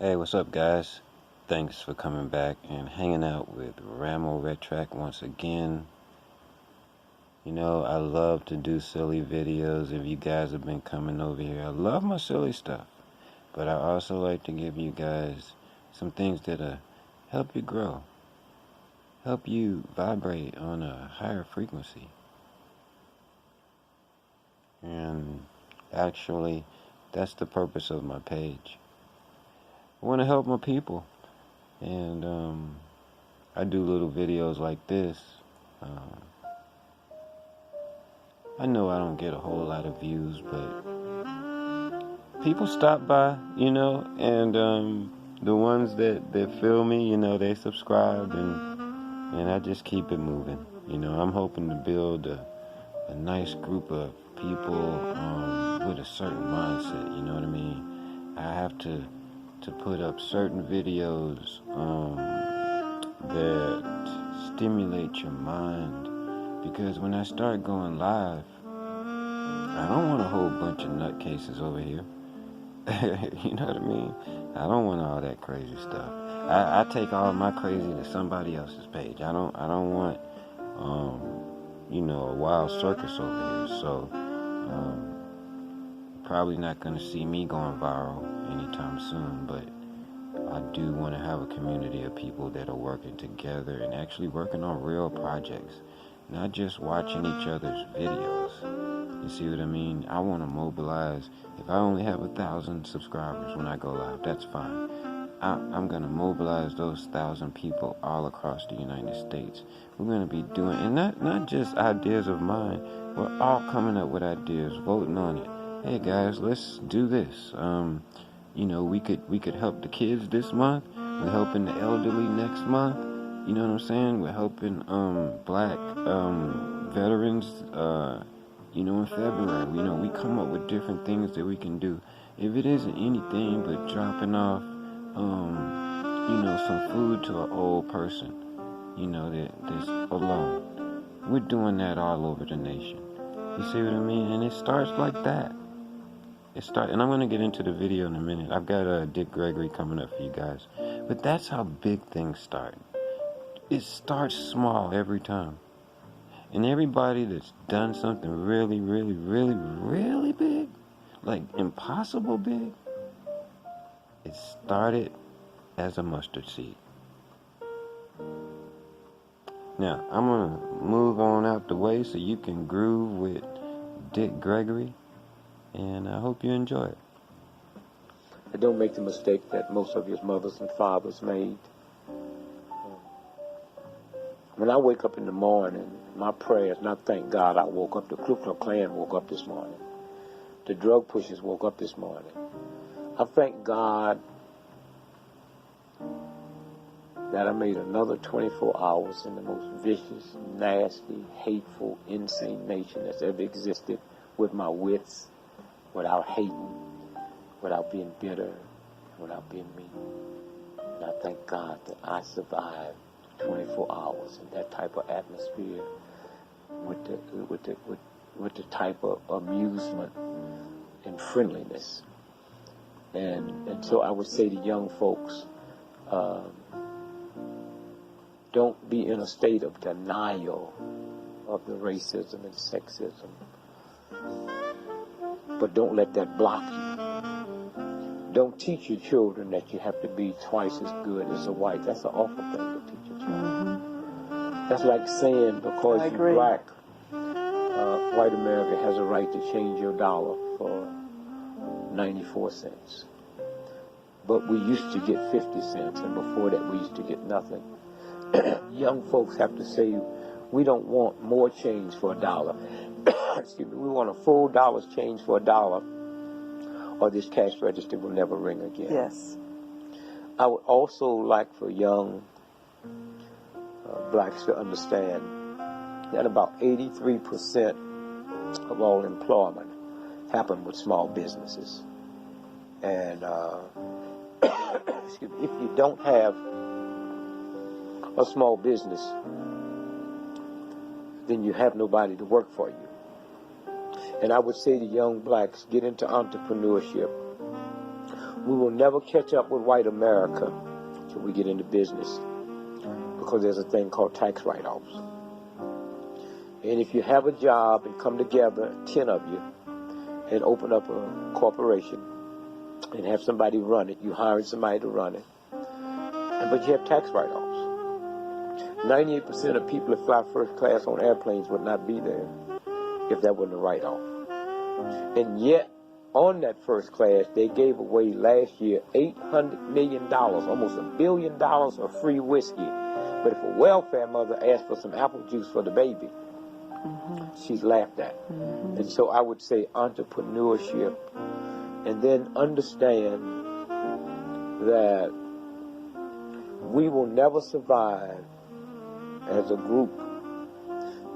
Hey, what's up, guys? Thanks for coming back and hanging out with RAMO RETRAC once again. You know, I love to do silly videos. If you guys have been coming over here, I love my silly stuff. But I also like to give you guys some things that help you grow, help you vibrate on a higher frequency. And actually, that's the purpose of my page. I want to help my people. And I do little videos like this. I know I don't get a whole lot of views, but people stop by, and the ones that feel me, they subscribe, and I just keep it moving. I'm hoping to build a nice group of people with a certain mindset, you know what I mean? I have to put up certain videos that stimulate your mind, because when I start going live, I don't want a whole bunch of nutcases over here. You know what I mean? I don't want all that crazy stuff. I take all my crazy to somebody else's page. I don't want a wild circus over here. So probably not gonna see me going viral anytime soon, but I do want to have a community of people that are working together and actually working on real projects, not just watching each other's videos. You see what I mean? I want to mobilize. If I only have 1,000 subscribers when I go live, that's fine. I'm going to mobilize those 1,000 people all across the United States. We're going to be doing, and not just ideas of mine. We're all coming up with ideas, voting on it. Hey guys, let's do this. We could help the kids this month. We're helping the elderly next month. You know what I'm saying? We're helping black veterans. In February. We come up with different things that we can do. If it isn't anything but dropping off, some food to an old person, that's alone. We're doing that all over the nation. You see what I mean? And it starts like that. And I'm going to get into the video in a minute. I've got Dick Gregory coming up for you guys. But that's how big things start. It starts small every time. And everybody that's done something really, really, really, really big, like impossible big, it started as a mustard seed. Now, I'm going to move on out the way so you can groove with Dick Gregory, and I hope you enjoy it. And don't make the mistake that most of your mothers and fathers made. When I wake up in the morning, my prayers, and I thank God I woke up, the Ku Klux Klan woke up this morning. The drug pushers woke up this morning. I thank God that I made another 24 hours in the most vicious, nasty, hateful, insane nation that's ever existed, with my wits, without hating, without being bitter, without being mean. And I thank God that I survived 24 hours in that type of atmosphere, with the type of amusement and friendliness. And so I would say to young folks, don't be in a state of denial of the racism and sexism, but don't let that block you. Don't teach your children that you have to be twice as good as a white. That's an awful thing to teach your children. That's like saying because you're black, white America has a right to change your dollar for 94 cents. But we used to get 50 cents, and before that we used to get nothing. Young folks have to say, we don't want more change for $1. Excuse me, we want a full dollar's change for $1, or this cash register will never ring again. Yes. I would also like for young blacks to understand that about 83% of all employment happen with small businesses. And excuse me, if you don't have a small business, then you have nobody to work for you. And I would say to young blacks, get into entrepreneurship. we will never catch up with white America till we get into business, because there's a thing called tax write-offs. And if you have a job and come together, 10 of you, and open up a corporation and have somebody run it, you hiring somebody to run it, but you have tax write-offs. 98% of people that fly first class on airplanes would not be there if that wasn't a write-off. And yet, on that first class, they gave away last year $800 million, almost $1 billion of free whiskey. But if a welfare mother asked for some apple juice for the baby, she's laughed at. And so I would say entrepreneurship, and then understand that we will never survive as a group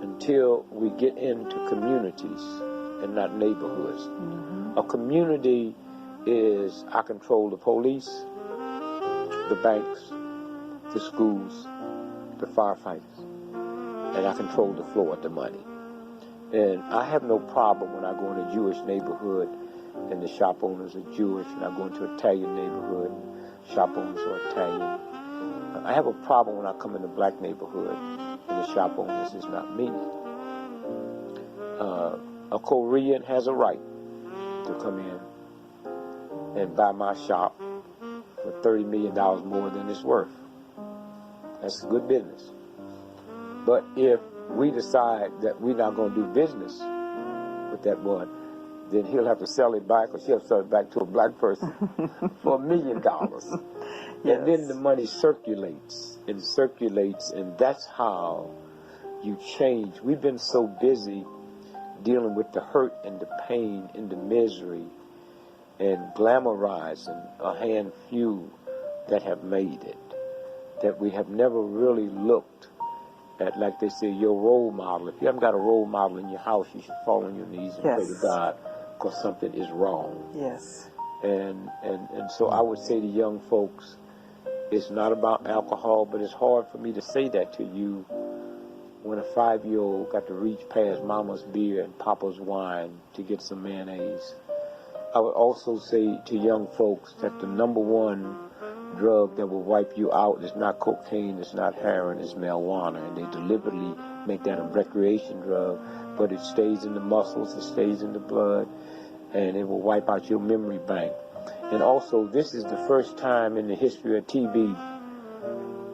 until we get into communities and not neighborhoods. A community is, I control the police, the banks, the schools, the firefighters, and I control the flow of the money. And I have no problem when I go in a Jewish neighborhood and the shop owners are Jewish, and I go into an Italian neighborhood and shop owners are Italian. I have a problem when I come in a black neighborhood and the shop owners is not me. A Korean has a right to come in and buy my shop for $30 million more than it's worth. That's good business. But if we decide that we're not going to do business with that one, then he'll have to sell it back, or she'll sell it back to a black person for $1 million. Yes. And then the money circulates, and that's how you change. We've been so busy dealing with the hurt and the pain and the misery and glamorizing a hand few that have made it, that we have never really looked at, like they say, your role model. If you haven't got a role model in your house, you should fall on your knees and pray to God, because something is wrong. Yes. And so I would say to young folks, it's not about alcohol, but it's hard for me to say that to you when a 5-year-old got to reach past mama's beer and papa's wine to get some mayonnaise. I would also say to young folks that the number one drug that will wipe you out is not cocaine, it's not heroin, it's marijuana. And they deliberately make that a recreation drug, but it stays in the muscles, it stays in the blood, and it will wipe out your memory bank. And also, this is the first time in the history of TB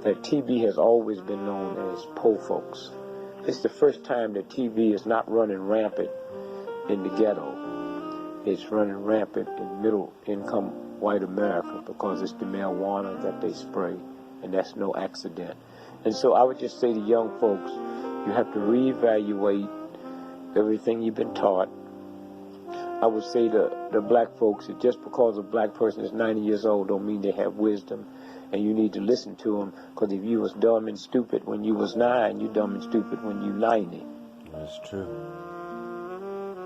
that TB has always been known as poor folks. It's the first time that TB is not running rampant in the ghetto. It's running rampant in middle-income white America, because it's the marijuana that they spray, and that's no accident. And so I would just say to young folks, you have to reevaluate everything you've been taught. I would say to the black folks that just because a black person is 90 years old don't mean they have wisdom, and you need to listen to them, because if you was dumb and stupid when you was 9, you dumb and stupid when you 90. That's true.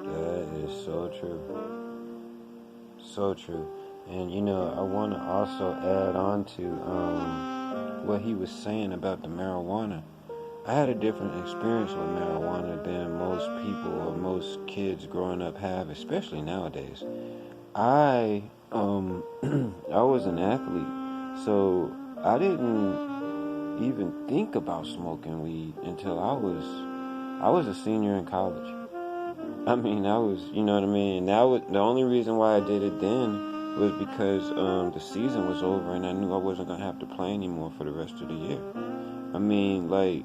That is so true. So true. And, you know, I want to also add on to what he was saying about the marijuana. I had a different experience with marijuana than most people or most kids growing up have, especially nowadays. I was an athlete, so I didn't even think about smoking weed until I was a senior in college. I mean, you know what I mean? And the only reason why I did it then was because the season was over and I knew I wasn't going to have to play anymore for the rest of the year. I mean, like,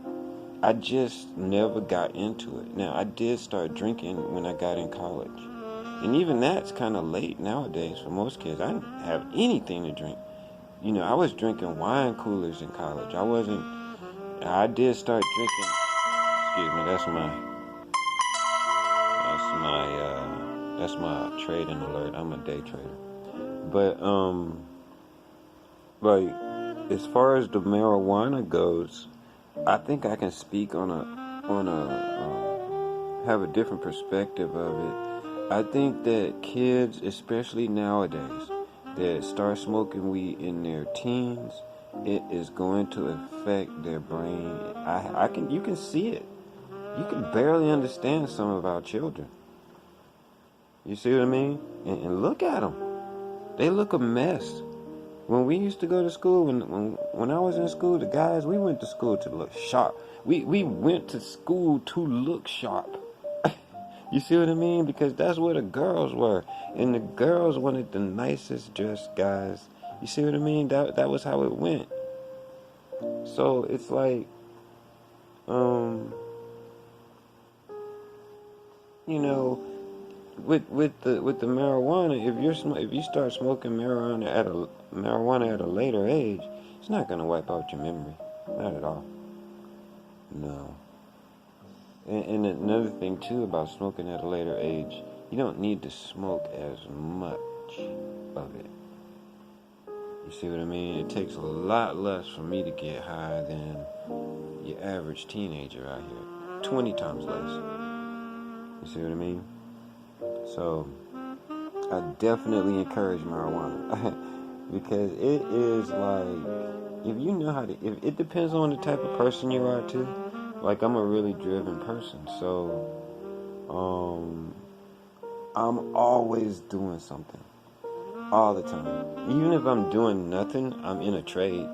I just never got into it. Now, I did start drinking when I got in college. And even that's kind of late nowadays for most kids. I didn't have anything to drink. You know, I was drinking wine coolers in college. I did start drinking. Excuse me, that's my trading alert. I'm a day trader. But, like, as far as the marijuana goes, I think I can speak have a different perspective of it. I think that kids, especially nowadays, that start smoking weed in their teens, it is going to affect their brain. You can see it. You can barely understand some of our children. You see what I mean? And look at them. They look a mess. When we used to go to school, when I was in school, the guys, we went to school to look sharp. We went to school to look sharp. You see what I mean? Because that's where the girls were. And the girls wanted the nicest dressed guys. You see what I mean? That was how it went. So it's like, you know, with the marijuana, if you start smoking marijuana at a later age, it's not gonna wipe out your memory, not at all. No. And another thing too about smoking at a later age, you don't need to smoke as much of it. You see what I mean? It takes a lot less for me to get high than your average teenager out here. 20 times less. You see what I mean? So, I definitely encourage marijuana. Because it is like, if you know how to, if it depends on the type of person you are too. Like, I'm a really driven person. So, I'm always doing something. All the time. Even if I'm doing nothing, I'm in a trade.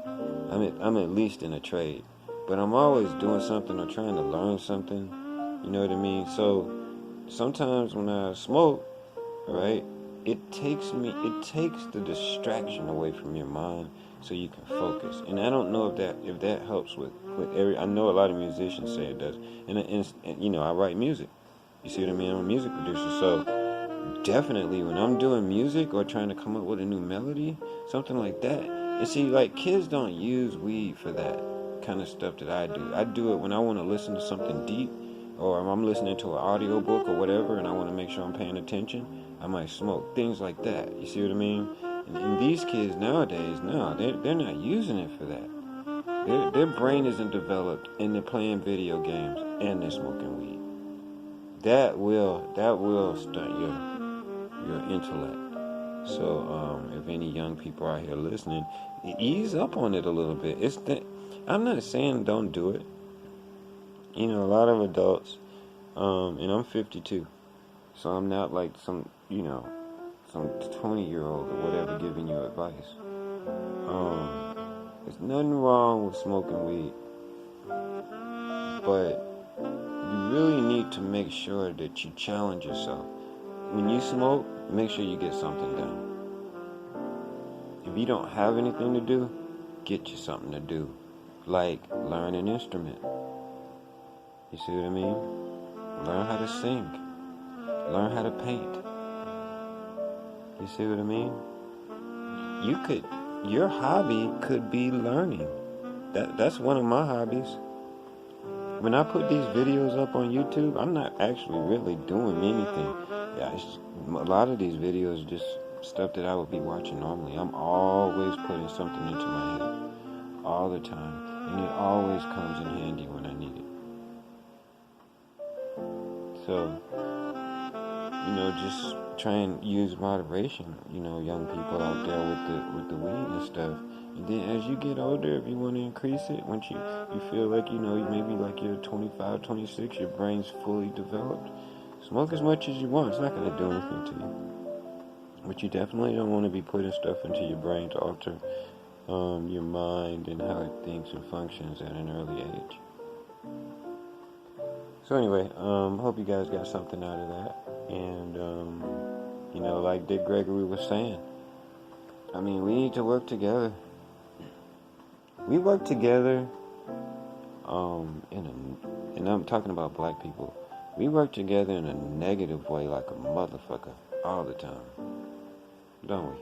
I'm at least in a trade. But I'm always doing something or trying to learn something. You know what I mean? So, sometimes when I smoke, right, it takes the distraction away from your mind so you can focus. And I don't know if that helps with I know a lot of musicians say it does. And you know, I write music. You see what I mean? I'm a music producer. So definitely when I'm doing music or trying to come up with a new melody, something like that. And see, like, kids don't use weed for that kind of stuff that I do. I do it when I want to listen to something deep, or if I'm listening to an audio book or whatever and I want to make sure I'm paying attention, I might smoke. Things like that. You see what I mean? And these kids nowadays, no, they're not using it for that. Their brain isn't developed, and they're playing video games and they're smoking weed. That will stunt your intellect. So if any young people out here listening, ease up on it a little bit. I'm not saying don't do it. You know, a lot of adults, and I'm 52, so I'm not like some 20-year-old or whatever giving you advice. There's nothing wrong with smoking weed, but you really need to make sure that you challenge yourself. When you smoke, make sure you get something done. If you don't have anything to do, get you something to do, like learn an instrument. You see what I mean? Learn how to sing. Learn how to paint. You see what I mean? Your hobby could be learning. That's one of my hobbies. When I put these videos up on YouTube, I'm not actually really doing anything. Yeah, a lot of these videos just stuff that I would be watching normally. I'm always putting something into my head. All the time. And it always comes in handy when I need it. So, just try and use moderation, young people out there with the weed and stuff. And then as you get older, if you want to increase it, once you feel like, maybe like you're 25, 26, your brain's fully developed, smoke as much as you want. It's not going to do anything to you. But you definitely don't want to be putting stuff into your brain to alter your mind and how it thinks and functions at an early age. So anyway, hope you guys got something out of that. And, like Dick Gregory was saying, I mean, we need to work together. We work together, and I'm talking about black people. We work together in a negative way like a motherfucker all the time. Don't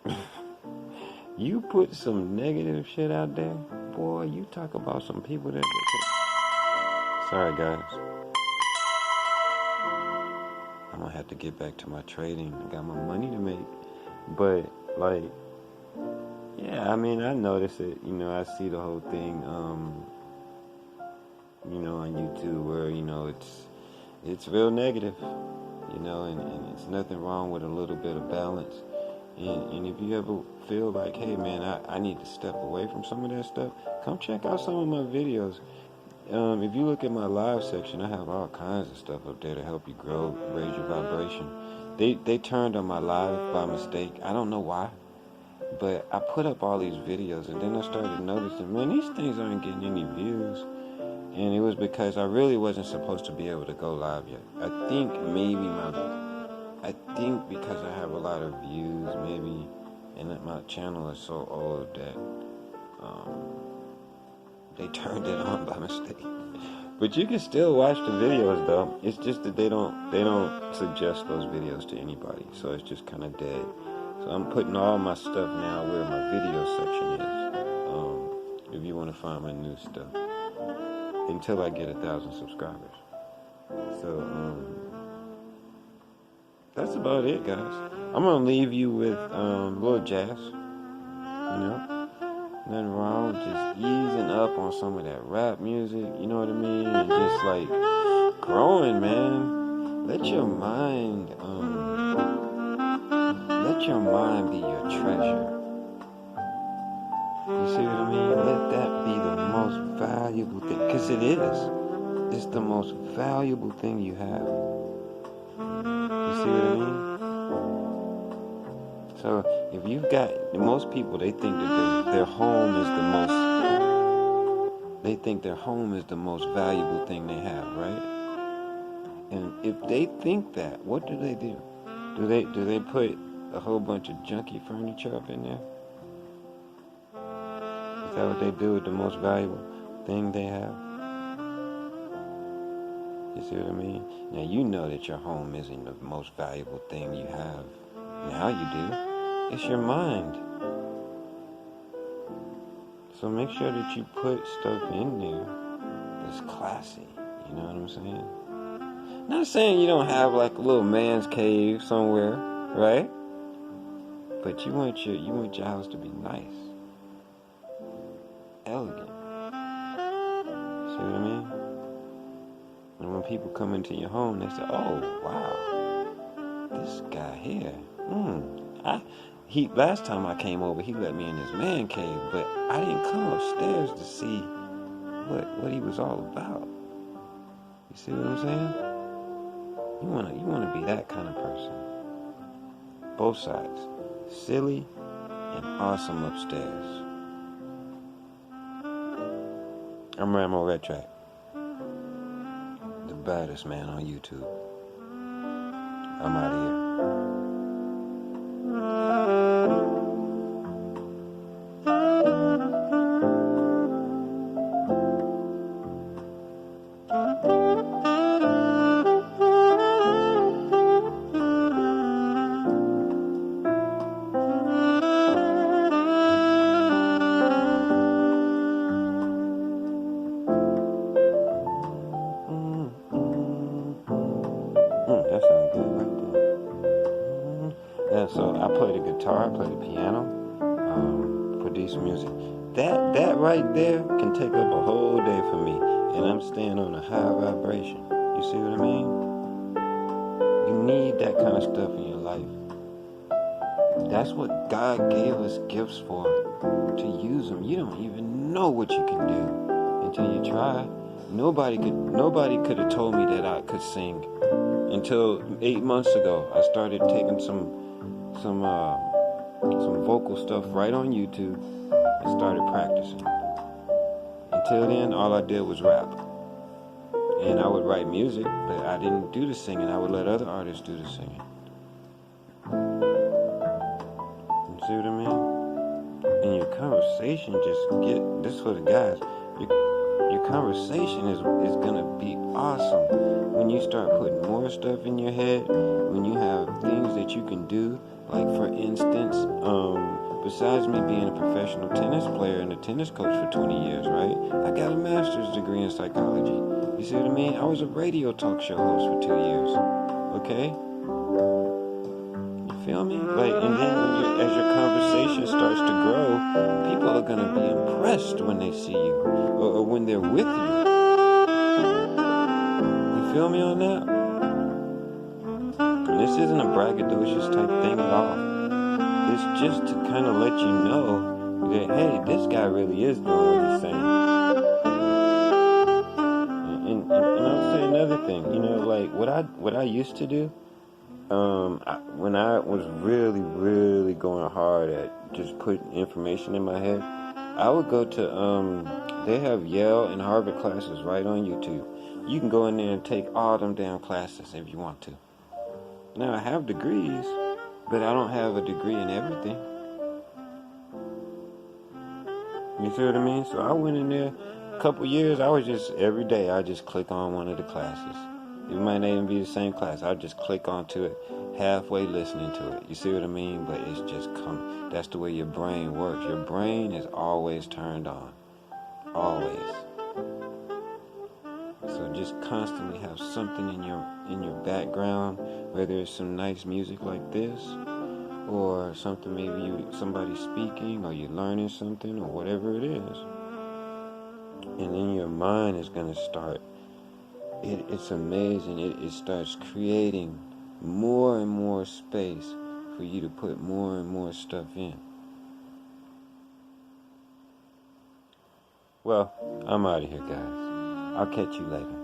we? You put some negative shit out there, boy, you talk about some people that... Sorry, guys. I'm gonna have to get back to my trading. I got my money to make. But, yeah, I mean, I notice it. I see the whole thing, on YouTube where, it's real negative, and it's nothing wrong with a little bit of balance. And if you ever feel like, hey, man, I need to step away from some of that stuff, come check out some of my videos. If you look at my live section, I have all kinds of stuff up there to help you grow, raise your vibration. They turned on my live by mistake. I don't know why. But I put up all these videos, and then I started noticing, man, these things aren't getting any views. And it was because I really wasn't supposed to be able to go live yet. I think because I have a lot of views, maybe, and that my channel is so old that they turned it on by mistake. But you can still watch the videos though. It's just that they don't suggest those videos to anybody, so it's just kind of dead. So I'm putting all my stuff now where my video section is. If you want to find my new stuff, until I get 1,000 subscribers. So that's about it, guys. I'm gonna leave you with little jazz. You know, nothing wrong with just easing up on some of that rap music. You know what I mean? And just like growing, man. Let your mind be your treasure. You see what I mean? Let that be the most valuable thing, because it is. It's the most valuable thing you have. You see what I mean? So if you've got, most people, they think that their home is the most valuable thing they have, right? And if they think that, what do? Do they put a whole bunch of junky furniture up in there? Is that what they do with the most valuable thing they have? You see what I mean? Now you know that your home isn't the most valuable thing you have. Now you do. It's your mind. So make sure that you put stuff in there that's classy. You know what I'm saying? Not saying you don't have like a little man's cave somewhere, right? But you want your house to be nice, elegant. See what I mean? And when people come into your home, they say, "Oh, wow, this guy here. Last time I came over, he let me in his man cave, but I didn't come upstairs to see what he was all about." You see what I'm saying? You wanna be that kind of person. Both sides, silly and awesome upstairs. I'm RAMO RETRAC, the baddest man on YouTube. I'm out of here. That sounds good right there. Yeah, so I play the guitar, I play the piano, produce music. That right there can take up a whole day for me, and I'm staying on a high vibration. You see what I mean? You need that kind of stuff in your life. That's what God gave us gifts for, to use them. You don't even know what you can do until you try. Nobody could have told me that I could sing until 8 months ago. I started taking some vocal stuff right on YouTube and started practicing. Until then, all I did was rap. And I would write music, but I didn't do the singing. I would let other artists do the singing. You see what I mean? And your conversation this is for the guys. Your conversation is gonna be awesome when you start putting more stuff in your head, when you have things that you can do. Like for instance, besides me being a professional tennis player and a tennis coach for 20 years, right? I got a master's degree in psychology. You see what I mean? I was a radio talk show host for 2 years. Okay? You feel me? Like, and then as your conversation starts to grow, people are gonna be impressed when they see you, or when they're with you. You feel me on that? And this isn't a braggadocious type thing at all. It's just to kind of let you know that, hey, this guy really is doing what he's saying. And I'll say another thing, like what I used to do, When I was really, really going hard at just putting information in my head, I would go to, they have Yale and Harvard classes right on YouTube. You can go in there and take all them damn classes if you want to. Now, I have degrees, but I don't have a degree in everything. You see what I mean? So I went in there a couple years. I was just, every day, I just click on one of the classes. It might not even be the same class. I'll just click onto it, halfway listening to it. You see what I mean? But it's just coming. That's the way your brain works. Your brain is always turned on. Always. So just constantly have something in your background, whether it's some nice music like this, or something maybe somebody speaking, or you're learning something, or whatever it is. And then your mind is going to start. It's amazing. It starts creating more and more space for you to put more and more stuff in. Well, I'm out of here, guys. I'll catch you later.